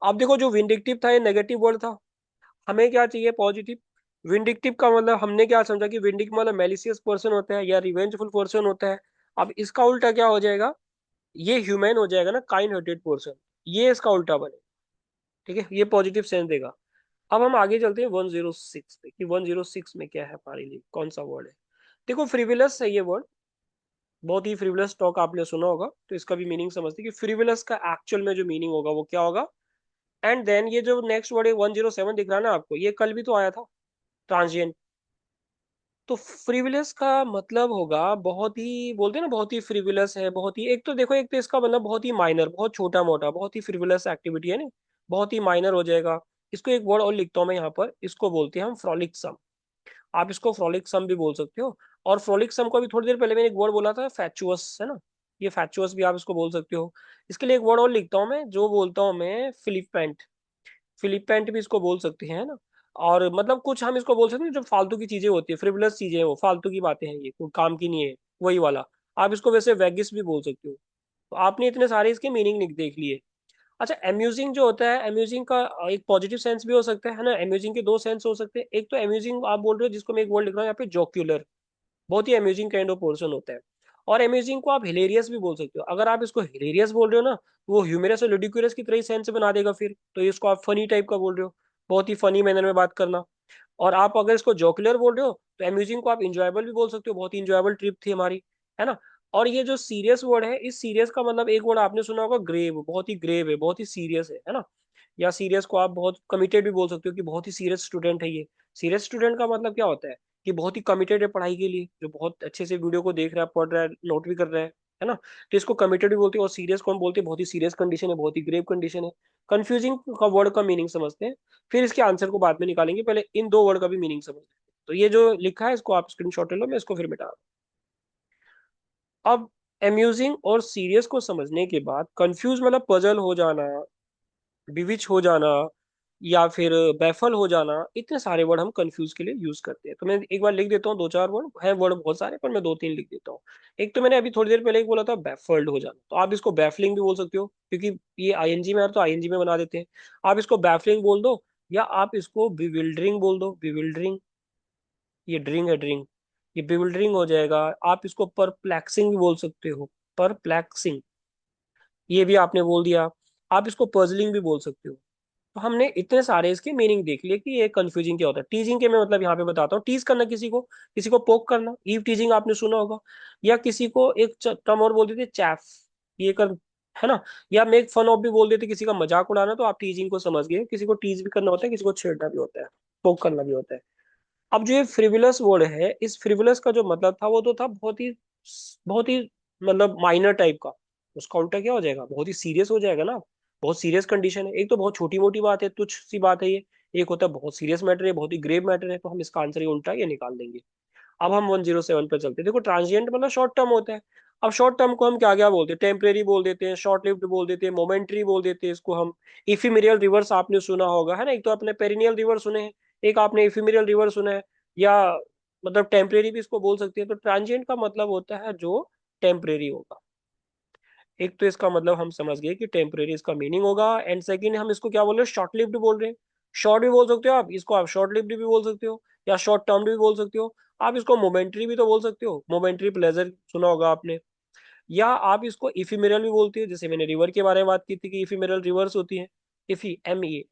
Speaker 1: अब देखो, जो विंडिक्टिव था ये नेगेटिव वर्ड था। हमें क्या चाहिए? पॉजिटिव। विंडिक्टिव का मतलब हमने क्या समझा कि विंडिक मतलब मेलिशियस पर्सन होता है या रिवेंजफुल पर्सन होता है। अब इसका उल्टा क्या हो जाएगा? ये ह्यूमन हो जाएगा ना, काइंड हार्टेड पर्सन। ये इसका उल्टा बने। ठीक है, ये पॉजिटिव सेंस देगा। अब हम आगे चलते हैं 106 पे, कि 106 में क्या है हमारे लिए, कौन सा वर्ड है। देखो फ्रिविलस है ये वर्ड। बहुत ही फ्रिविलस टॉक आपने सुना होगा, तो इसका भी मीनिंग समझते हैं कि फ्रिविलस का एक्चुअल में जो मीनिंग होगा वो क्या होगा। एंड देन ये जो नेक्स्ट वर्ड है 107 दिख रहा है ना आपको, ये कल भी तो आया था, ट्रांजिएंट। तो फ्रिविलस का मतलब होगा बहुत ही, बोलते हैं ना, बहुत ही फ्रिविलस है, बहुत ही, एक तो देखो, एक तो इसका मतलब बहुत ही माइनर, बहुत छोटा मोटा, बहुत ही फ्रिविलस एक्टिविटी है ना, बहुत ही माइनर हो जाएगा। इसको एक वर्ड और लिखता हूँ मैं यहाँ पर, इसको बोलते हैं हम फ्रॉलिक्सम। आप इसको फ्रॉलिक्सम भी बोल सकते हो। और फ्रॉलिक्सम को अभी थोड़ी देर पहले मैंने एक वर्ड बोला था, फैचुअस, है ना। ये फैचुअस भी आप इसको बोल सकते हो। इसके लिए एक वर्ड और लिखता हूँ मैं, जो बोलता हूँ मैं फिलिपेंट। फिलिपेंट भी इसको बोल सकते हैं ना। और मतलब कुछ हम इसको बोल सकते हैं जो फालतू की चीजें होती है, फ्रिवलस चीजें हैं, वो फालतू की बातें हैं, ये कोई काम की नहीं है, वही वाला। आप इसको वैसे वेगिस भी बोल सकते हो। तो आपने इतने सारे इसके मीनिंग देख लिए। अच्छा, अम्यूजिंग जो होता है, अम्यूजिंग का एक पॉजिटिव सेंस भी हो सकता है ना। अम्यूजिंग के दो सेंस हो सकते हैं। एक तो अम्यूजिंग आप बोल रहे हो, जिसको मैं एक वर्ड लिख रहा हूँ यहाँ पे, जोक्यूलर। बहुत ही अम्यूजिंग काइंड ऑफ पर्सन होता है। और अम्यूजिंग को आप हिलेरियस भी बोल सकते हो। अगर आप इसको हिलेरियस बोल रहे हो ना, तो वो ह्यूमरस और लुडिकुलस की तरह ही सेंस बना देगा फिर, तो इसको आप फनी टाइप का बोल रहे हो, बहुत ही फनी मैनर में बात करना। और आप अगर इसको जोकुलर बोल रहे हो, तो अम्यूजिंग को आप इंजॉयबल भी बोल सकते हो, बहुत ही इंजॉयबल ट्रिप थी हमारी, है ना। और ये जो सीरियस वर्ड है, इस सीरियस का मतलब एक वर्ड आपने सुना होगा, ग्रेव। बहुत ही ग्रेव है, बहुत ही सीरियस है ना। या सीरियस को आप बहुत कमिटेड भी बोल सकते हो, कि बहुत ही सीरियस स्टूडेंट है ये। सीरियस स्टूडेंट का मतलब क्या होता है? कि बहुत ही कमिटेड है पढ़ाई के लिए, जो बहुत अच्छे से वीडियो को देख रहा है, पढ़ रहा है, नोट भी कर रहा है ना। तो इसको कमिटेड भी बोलते हैं। और सीरियस को हम बोलते हैं बहुत ही सीरियस कंडीशन है, बहुत ही ग्रेव कंडीशन है। कंफ्यूजिंग का वर्ड का मीनिंग समझते हैं, फिर इसके आंसर को बाद में निकालेंगे। पहले इन दो वर्ड का भी मीनिंग समझ लेते हैं। तो ये जो लिखा है इसको आप स्क्रीनशॉट ले लो, मैं इसको फिर मिटा रहा हूं। अब अम्यूजिंग और सीरियस को समझने के बाद, कंफ्यूज मतलब पजल हो जाना, विविच हो जाना, या फिर बैफल हो जाना, इतने सारे वर्ड हम कंफ्यूज के लिए यूज करते हैं। तो मैं एक बार लिख देता हूँ, दो चार वर्ड है, वर्ड बहुत सारे, पर मैं दो तीन लिख देता हूँ। एक तो मैंने अभी थोड़ी देर पहले एक बोला था, बैफल्ड हो जाना। तो आप इसको बैफलिंग भी बोल सकते हो, क्योंकि ये आईएनजी में है तो आईएनजी में बना देते हैं। आप इसको बैफलिंग बोल दो, या आप इसको बिविल्डरिंग बोल दो, बिविल्डरिंग। ये ड्रिंग है, ड्रिंग। ये बिविल्डरिंग हो जाएगा। आप इसको परप्लेक्सिंग भी बोल सकते हो, परप्लेक्सिंग। ये भी आपने बोल दिया। आप इसको पजलिंग भी बोल सकते हो। तो हमने इतने सारे इसके मीनिंग देख लिए कि ये कंफ्यूजिंग क्या होता है। टीजिंग के मैं मतलब यहाँ पे बताता हूँ, टीज करना किसी को, किसी को पोक करना, ईव टीजिंग आपने सुना होगा। या किसी को एक टर्म और बोल देते, चैफ, ये कर, है ना। या मेक फन ऑफ भी बोल देते, किसी का मजाक उड़ाना। तो आप टीजिंग को समझ गए, किसी को टीज भी करना होता है, किसी को छेड़ना भी होता है, पोक करना भी होता है। अब जो ये फ्रिवुलस वर्ड है, इस फ्रिवुलस का जो मतलब था वो तो था बहुत ही मतलब माइनर टाइप का। उसका उल्टा क्या हो जाएगा? बहुत ही सीरियस हो जाएगा ना। बहुत सीरियस कंडीशन है। एक तो बहुत छोटी मोटी बात है, तुच्छ सी बात है ये। एक होता है बहुत सीरियस मैटर है, बहुत ही ग्रेव मैटर है। तो हम इसका आंसर ही उल्टा ये निकाल देंगे। अब हम 107 पे चलते हैं। देखो ट्रांजिएंट मतलब शॉर्ट टर्म होता है। अब शॉर्ट टर्म को हम क्या क्या बोलते हैं, टेम्परेरी बोल देते हैं, शॉर्ट लिव्ड बोल देते हैं, मोमेंट्री बोल देते हैं इसको हम। इफिमेरियल रिवर्स आपने सुना होगा, है ना, एक तो आपने पेरिनियल रिवर सुने हैं, एक आपने इफिमेरियल रिवर सुना है, या मतलब टेम्परेरी भी इसको बोल सकते हैं। तो ट्रांजिएंट का मतलब होता है जो टेम्परेरी होगा। एक तो इसका मतलब हम समझ गए कि टेम्परेरी इसका मीनिंग होगा, एंड सेकंड हम इसको क्या बोल रहे हैं, शॉर्ट लिव्ड बोल रहे हैं। शॉर्ट भी बोल सकते हो आप इसको, आप शॉर्ट लिव्ड भी बोल सकते हो, या शॉर्ट टर्म भी बोल सकते हो। आप इसको मोमेंट्री भी तो बोल सकते हो, मोमेंट्री प्लेजर सुना होगा आपने। या आप इसको इफिमेरल भी बोलते हो, जैसे मैंने रिवर के बारे में बात की थी कि इफिमेरल रिवर्स होती है। एम ई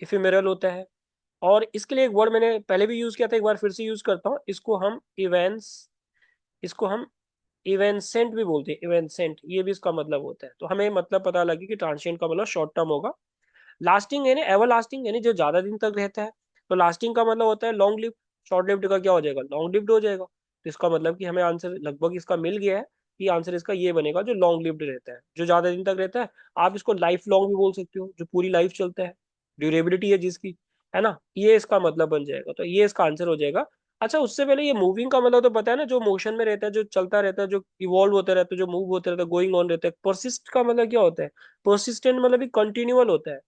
Speaker 1: इफिमेरल होता है। और इसके लिए एक वर्ड मैंने पहले भी यूज किया था, एक बार फिर से यूज करता हूँ इसको, हम इवेंट्स, इसको हम इवेंसेंट भी बोलते हैं, इवेंसेंट, ये भी इसका मतलब होता है। तो हमें मतलब पता लगी कि ट्रांसिएंट का मतलब शॉर्ट टर्म होगा। लास्टिंग यानी एवर लास्टिंग, यानी जो ज्यादा दिन तक रहता है। तो लास्टिंग का मतलब होता है लॉन्ग लिव। शॉर्ट लिव्ड का क्या हो जाएगा, लॉन्ग लिव्ड हो जाएगा। तो इसका मतलब कि हमें आंसर लगभग इसका मिल गया है, कि आंसर इसका ये बनेगा जो लॉन्ग लिव्ड रहता है, जो ज्यादा दिन तक रहता है। आप इसको लाइफ लॉन्ग भी बोल सकते हो, जो पूरी लाइफ चलता है, ड्यूरेबिलिटी है जिसकी, है ना, ये इसका मतलब बन जाएगा। तो ये इसका आंसर हो जाएगा। अच्छा, उससे पहले ये मूविंग का मतलब तो पता है ना, जो मोशन में रहता है, जो चलता रहता है, जो इवॉल्व होता रहता है, जो मूव होता रहता है, गोइंग ऑन रहता है। परसिस्ट का मतलब क्या होता है, परसिस्टेंट मतलब कंटिन्यूअल होता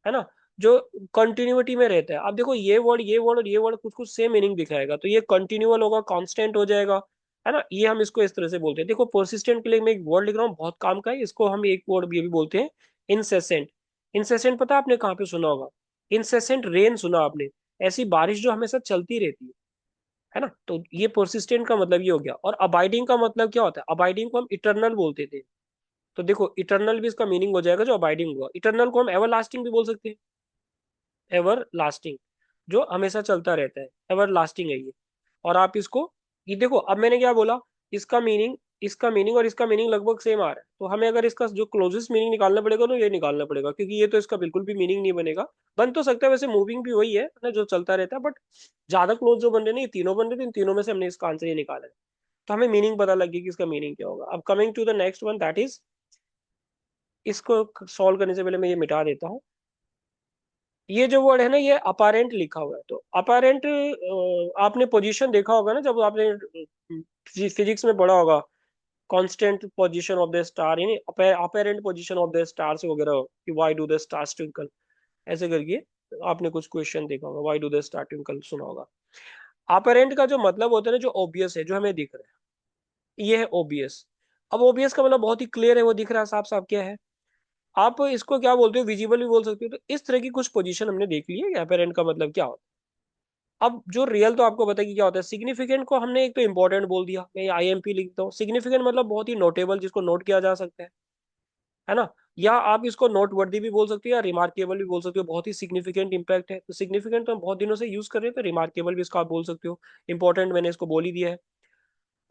Speaker 1: है ना, जो कंटिन्यूटी में रहता है। अब देखो ये वर्ड और ये वर्ड कुछ कुछ सेम मीनिंग दिखाएगा, तो ये कंटिन्यूअल होगा, कांस्टेंट हो जाएगा, है ना। ये हम इसको इस तरह से बोलते हैं। देखो परसिस्टेंट के लिए मैं एक वर्ड लिख रहा हूँ, बहुत काम का है, इसको हम एक वर्ड ये भी बोलते हैं, इंसेसेंट। इंसेसेंट पता है आपने कहाँ पे सुना होगा, इंसेसेंट रेन सुना आपने, ऐसी बारिश जो हमेशा चलती रहती है ना। तो ये परसिस्टेंट का मतलब ये हो गया। और अबाइडिंग का मतलब क्या होता है, अबाइडिंग को हम इटरनल बोलते थे। तो देखो इटरनल भी इसका मीनिंग हो जाएगा, जो अबाइडिंग हुआ। इटरनल को हम एवर लास्टिंग भी बोल सकते हैं, एवर लास्टिंग, जो हमेशा चलता रहता है, एवर लास्टिंग है ये। और आप इसको, ये देखो अब मैंने क्या बोला, इसका मीनिंग, इसका मीनिंग और इसका मीनिंग लगभग सेम आ रहा है। तो हमें अगर इसका जो क्लोजेस्ट मीनिंग निकालना पड़ेगा तो ये निकालना पड़ेगा, क्योंकि ये तो इसका बिल्कुल भी मीनिंग नहीं बनेगा। बन तो सकता है वैसे, मूविंग भी वही है ना, जो चलता रहता है, बट ज्यादा क्लोज जो बन रहे हैं, ये तीनों बन रहे थे, इन तीनों में से हमने इसका आंसर ये निकाला है। तो हमें मीनिंग पता लग गया कि इसका मीनिंग क्या होगा। अब coming to the next one, that is, इसको सॉल्व करने से पहले मैं ये मिटा देता हूँ। ये जो वर्ड है ना, ये अपारेंट लिखा हुआ है। तो अपारेंट, आपने पोजीशन देखा होगा ना, जब आपने फिजिक्स में पढ़ा होगा, constant position of the star, यानी apparent position of the stars वगैरह, कि why do the stars twinkle, ऐसे करके आपने कुछ क्वेश्चन देखा होगा, why do the star twinkle सुना होगा। अपेरेंट का जो मतलब होता है ना, जो ऑब्वियस है, जो हमें दिख रहा है, ये है ओबियस। अब ओबियस का मतलब बहुत ही क्लियर है, वो दिख रहा है साफ साफ, क्या है। आप इसको क्या बोलते हो, विजिबल भी बोल सकते हो। तो इस तरह की कुछ पोजीशन हमने देख ली है, अपेरेंट का मतलब क्या होता है। अब जो रियल तो आपको पता है कि क्या होता है। सिग्निफिकेंट को हमने एक तो इंपॉर्टेंट बोल दिया, मैं आईएमपी लिखता हूँ। सिग्निफिकेंट मतलब बहुत ही नोटेबल, जिसको नोट किया जा सकता है ना। या आप इसको नोट वर्दी भी बोल सकते हो, या रिमार्केबल भी बोल सकते हो, बहुत ही सिग्निफिकेंट इंपैक्ट है। तो सिग्निफिकेंट तो हम बहुत दिनों से यूज कर रहे हैं, तो रिमार्केबल भी इसको आप बोल सकते हो। इंपॉर्टेंट मैंने इसको बोल ही दिया है।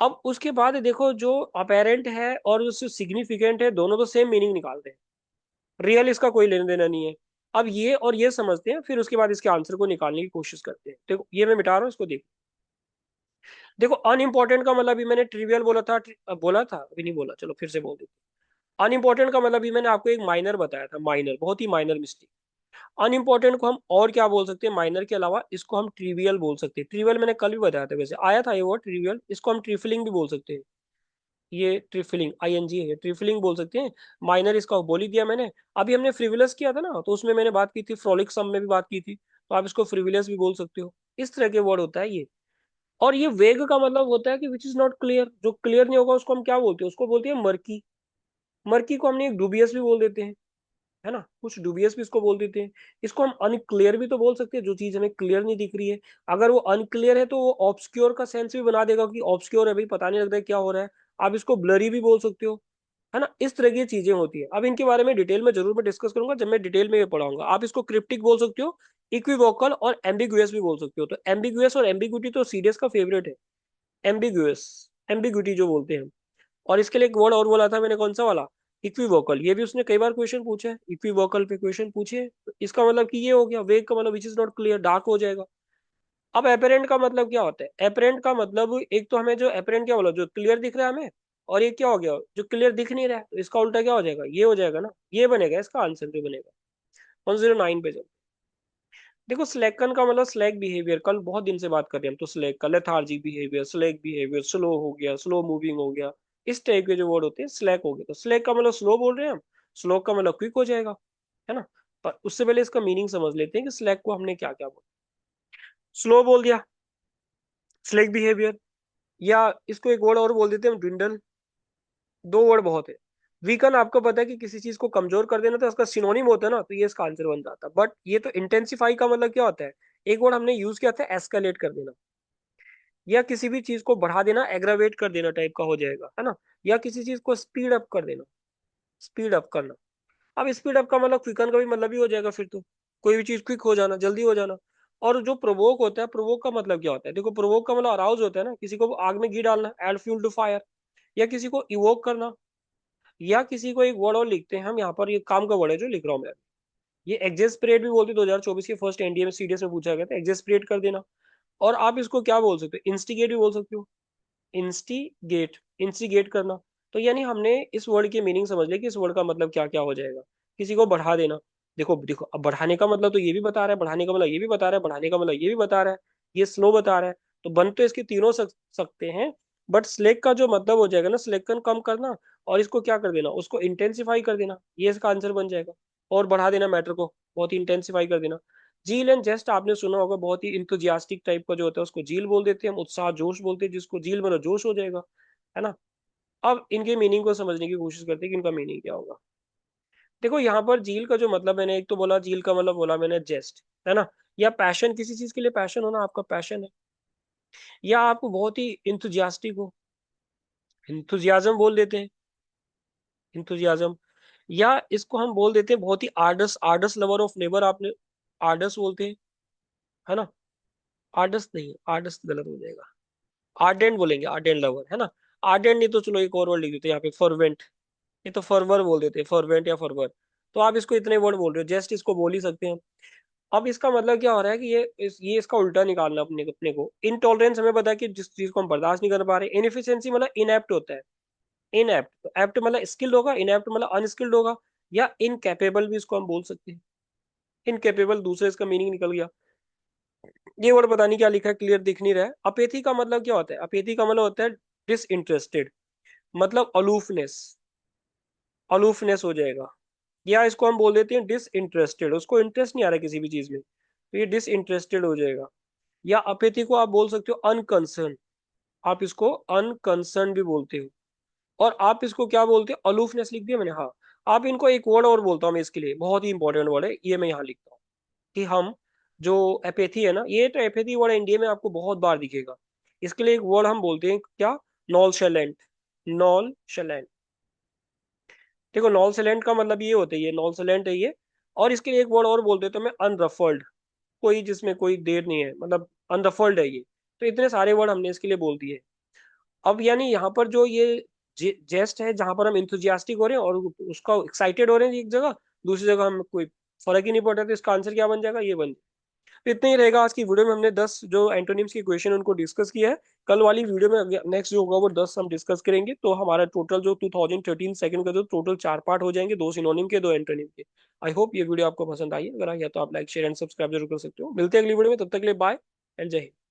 Speaker 1: अब उसके बाद देखो, जो अपेरेंट है और जो सिग्निफिकेंट है, दोनों तो सेम मीनिंग निकालते हैं, रियल इसका कोई लेना देना नहीं है। अब ये और ये समझते हैं, फिर उसके बाद इसके आंसर को निकालने की कोशिश करते हैं। देखो ये मैं मिटा रहा हूँ, इसको देखो। देखो अनइंपॉर्टेंट का मतलब भी मैंने ट्रिवियल बोला था, बोला था अभी नहीं बोला, चलो फिर से बोल देते। अनइंपॉर्टेंट का मतलब भी मैंने आपको एक माइनर बताया था, माइनर, बहुत ही माइनर मिस्टेक। अनइंपॉर्टेंट को हम और क्या बोल सकते हैं, माइनर के अलावा इसको हम ट्रिवियल बोल सकते हैं। ट्रिवियल मैंने कल भी बताया था, वैसे आया था ये वर्ड ट्रिवियल, इसको हम ट्रिफलिंग भी बोल सकते हैं। ये ट्रिफलिंग, आईएनजी है, ट्रिफलिंग बोल सकते हैं। माइनर इसका बोल ही दिया मैंने। अभी हमने फ्रिविलस किया था ना, तो उसमें मैंने बात की थी, फ्रॉलिक सम में भी बात की थी, तो आप इसको फ्रिविलस भी बोल सकते हो। इस तरह के वर्ड होता है ये। और ये वेग का मतलब होता है कि विच इज नॉट क्लियर, जो क्लियर नहीं होगा उसको हम क्या बोलते हैं, उसको बोलते हैं मर्की। मर्की को हमने एक डूबियस भी बोल देते हैं, है ना, कुछ डूबियस भी इसको बोल देते हैं। इसको हम अनक्लियर भी तो बोल सकते हैं, जो चीज हमें क्लियर नहीं दिख रही है। अगर वो अनक्लियर है तो वो ऑब्सक्योर का सेंस भी बना देगा, कि ऑब्सक्योर है भाई, पता नहीं लगता है क्या हो रहा है। आप इसको ब्लरी भी बोल सकते हो, है ना। इस तरह की चीजें होती है। अब इनके बारे में डिटेल में जरूर मैं डिस्कस करूंगा, जब मैं डिटेल में ये पढ़ाऊंगा। आप इसको क्रिप्टिक बोल सकते हो, इक्विवोकल और एम्बिगुअस भी बोल सकते हो। तो एम्बिगुअस और एम्बिग्यूटी तो सीरियस का फेवरेट है, एम्बिगुअस, एम्बिग्यूटी जो बोलते हैं। और इसके लिए एक वर्ड और बोला था मैंने, कौन सा वाला, इक्विवोकल। ये भी उसने कई बार क्वेश्चन पूछे हैं, इक्विवोकल पे क्वेश्चन पूछे हैं। तो इसका मतलब कि ये हो गया, वेग का मतलब which is not clear, dark हो जाएगा। अब एपरेंट का मतलब क्या होता है, एपरेंट का मतलब, एक तो हमें जो एपरेंट क्या बोला, जो क्लियर दिख रहा है हमें, और ये क्या हो गया, जो क्लियर दिख नहीं रहा है। तो इसका उल्टा क्या हो जाएगा, ये हो जाएगा ना, ये बनेगा इसका आंसर, जो बनेगा। 109 पे चलो। देखो स्लैकन का मतलब स्लैक बिहेवियर, कल बहुत दिन से बात कर रहे हैं हम, तो स्लैक का lethargic behaviour, slack behaviour, slow हो गया, स्लो मूविंग हो गया, इस टाइप के जो वर्ड होते हैं स्लैक हो गए। तो स्लैक का मतलब स्लो बोल रहे हैं हम, स्लो का मतलब क्विक हो जाएगा, है ना। पर उससे पहले इसका मीनिंग समझ लेते हैं कि स्लैक को हमने क्या क्या बोला। स्लो बोल दिया, स्लैक बिहेवियर, या इसको एक वर्ड और बोल देते हैं ड्विंडल। दो वर्ड बहुत है। वीकन आपको पता है कि किसी चीज को कमजोर कर देना, तो इसका सिनोनिम होता है ना, तो ये इसका आंसर बन जाता है। बट ये तो इंटेंसिफाई का मतलब क्या होता है, एक वर्ड हमने यूज किया था एस्केलेट कर देना, या किसी भी चीज को बढ़ा देना, एग्रावेट कर देना टाइप का हो जाएगा, है ना। या किसी चीज को स्पीड अप कर देना, स्पीड अप करना। अब स्पीड अप का मतलब क्विकन का भी मतलब ही हो जाएगा फिर तो, कोई भी चीज क्विक हो जाना, जल्दी हो जाना। और जो प्रोवोक होता है, प्रोवोक का मतलब क्या होता है, देखो प्रोवोक का मतलब अराउज होता है ना, किसी को आग में घी डालना, ऐड फ्यूल टू फायर, या किसी को इवोक करना। या किसी को एक वर्ड और लिखते हैं हम यहाँ पर, ये काम का वर्ड है जो लिख रहा हूँ मैं, ये एग्जेस्परेट भी बोलते हैं, 2024 के फर्स्ट एनडीए में सीडीएस में पूछा गया था, एग्जेस्परेट कर देना। और आप इसको क्या बोल सकते हो, इंस्टिगेट भी बोल सकते हो, इंस्टिगेट, इंस्टिगेट करना। तो यानी हमने इस वर्ड की मीनिंग समझ लिया कि इस वर्ड का मतलब क्या क्या हो जाएगा। किसी को बढ़ा देना, देखो देखो, अब बढ़ाने का मतलब तो ये भी बता रहा है, बढ़ाने का मतलब ये भी बता रहा है, बढ़ाने का मतलब ये भी बता रहा है, ये स्लो बता रहा है। तो बन तो इसके तीनों सकते हैं। बट स्लेक का जो मतलब हो जाएगा ना, सिलेक्शन कम करना, और इसको क्या कर देना, उसको इंटेंसिफाई कर देना, ये इसका आंसर बन जाएगा। और बढ़ा देना मैटर को, बहुत ही इंटेंसिफाई कर देना। जील एंड जेस्ट आपने सुना होगा, बहुत ही इंथुजियास्टिक टाइप का जो होता है उसको जील बोल देते हैं हम, उत्साह जोश बोलते हैं जिसको, जील मतलब जोश हो जाएगा, है ना। अब इनके मीनिंग को समझने की कोशिश करते हैं कि इनका मीनिंग क्या होगा। देखो यहाँ पर झील का जो मतलब, मैंने एक तो बोला झील का मतलब बोला मैंने जेस्ट, है ना, या पैशन, किसी चीज के लिए पैशन होना, आपका पैशन है, या आप बहुत ही इंथुजियास्टिक हो, इंथुजियाजम बोल देते हैं, इंथुजियाजम। या इसको हम बोल देते हैं बहुत ही आर्डस, आर्डस लवर ऑफ नेबर, आपने आर्डस बोलते हैं, है ना। आर्डस नहीं, आर्डस गलत हो जाएगा, आर्डेंट बोलेंगे, आर्डेंट लवर, है ना। आर्डेंट नहीं तो चलो एक और वर्ड लिख देते हैं यहाँ पे, फर्वेंट, ये तो फर्वर बोल देते हैं, फर्वेंट या फर्वर। तो आप इसको इतने वर्ड बोल रहे हो, जस्ट इसको बोल ही सकते हैं। अब इसका मतलब क्या हो रहा है कि ये इसका उल्टा निकालना अपने अपने को। इनटॉलरेंस हमें पता है कि जिस चीज को हम बर्दाश्त नहीं कर पा रहे। इनएफिशिएंसी मतलब इनएप्ट होता है, इनएप्ट, एप्ट मतलब स्किल्ड होगा, इनएप्ट मतलब अनस्किल्ड होगा। या इनकेपेबल भी इसको हम बोल सकते हैं, इनकेपेबल दूसरे इसका मीनिंग निकल गया। ये वर्ड पता नहीं क्या लिखा है, क्लियर दिख नहीं रहा है। अपेथी का मतलब क्या होता है, अपेथी का मतलब होता है डिसइंटरेस्टेड, मतलब अलूफनेस, अलूफनेस हो जाएगा। या इसको हम बोल देते हैं डिसइंटरेस्टेड, उसको इंटरेस्ट नहीं आ रहा किसी भी चीज में, तो ये डिसइंटरेस्टेड हो जाएगा। या अपेथी को आप बोल सकते हो अनकंसर्न, आप इसको अनकंसर्न भी बोलते हो। और आप इसको क्या बोलते हो, अलूफनेस लिख दिया मैंने, हाँ। आप इनको एक वर्ड और बोलता हूँ मैं इसके लिए, बहुत ही इंपॉर्टेंट वर्ड है ये, मैं यहाँ लिखता हूँ कि हम जो एपेथी है ना, ये तो एपेथी वर्ड इंडिया में आपको बहुत बार दिखेगा। इसके लिए एक वर्ड हम बोलते हैं क्या, नॉनशेलेंट, नॉनशेलेंट। देखो नॉनशेलेंट का मतलब ये होता है, ये नॉनशेलेंट है ये। और इसके लिए एक वर्ड और बोल देता हूँ मैं, अनरफल्ड, कोई जिसमें कोई देर नहीं है, मतलब अनरफल्ड है ये। तो इतने सारे वर्ड हमने इसके लिए बोल दिए। अब यानी यहाँ पर जो ये जेस्ट है, जहां पर हम इंथुजियास्टिक हो रहे हैं और उसका एक्साइटेड हो रहे हैं एक जगह, दूसरी जगह हम कोई फर्क ही नहीं पड़ रहा, तो इसका आंसर क्या बन जाएगा, ये बन। तो इतना ही रहेगा आज की वीडियो में, हमने 10 जो एंटोनिम्स की क्वेश्चन उनको डिस्कस किया है। कल वाली वीडियो में नेक्स्ट जो होगा वो 10 हम डिस्कस करेंगे, तो हमारा टोटल जो 2013 सेकंड का जो टोटल 4 पार्ट हो जाएंगे, 2 सिनोनिम के, 2 एंटोनिम के। आई होप ये वीडियो आपको पसंद आई है, अगर आई है तो आप लाइक शेयर एंड सब्सक्राइब जरूर कर सकते हो। मिलते हैं अगली वीडियो में, तब तक के लिए बाय एंड जय हिंद।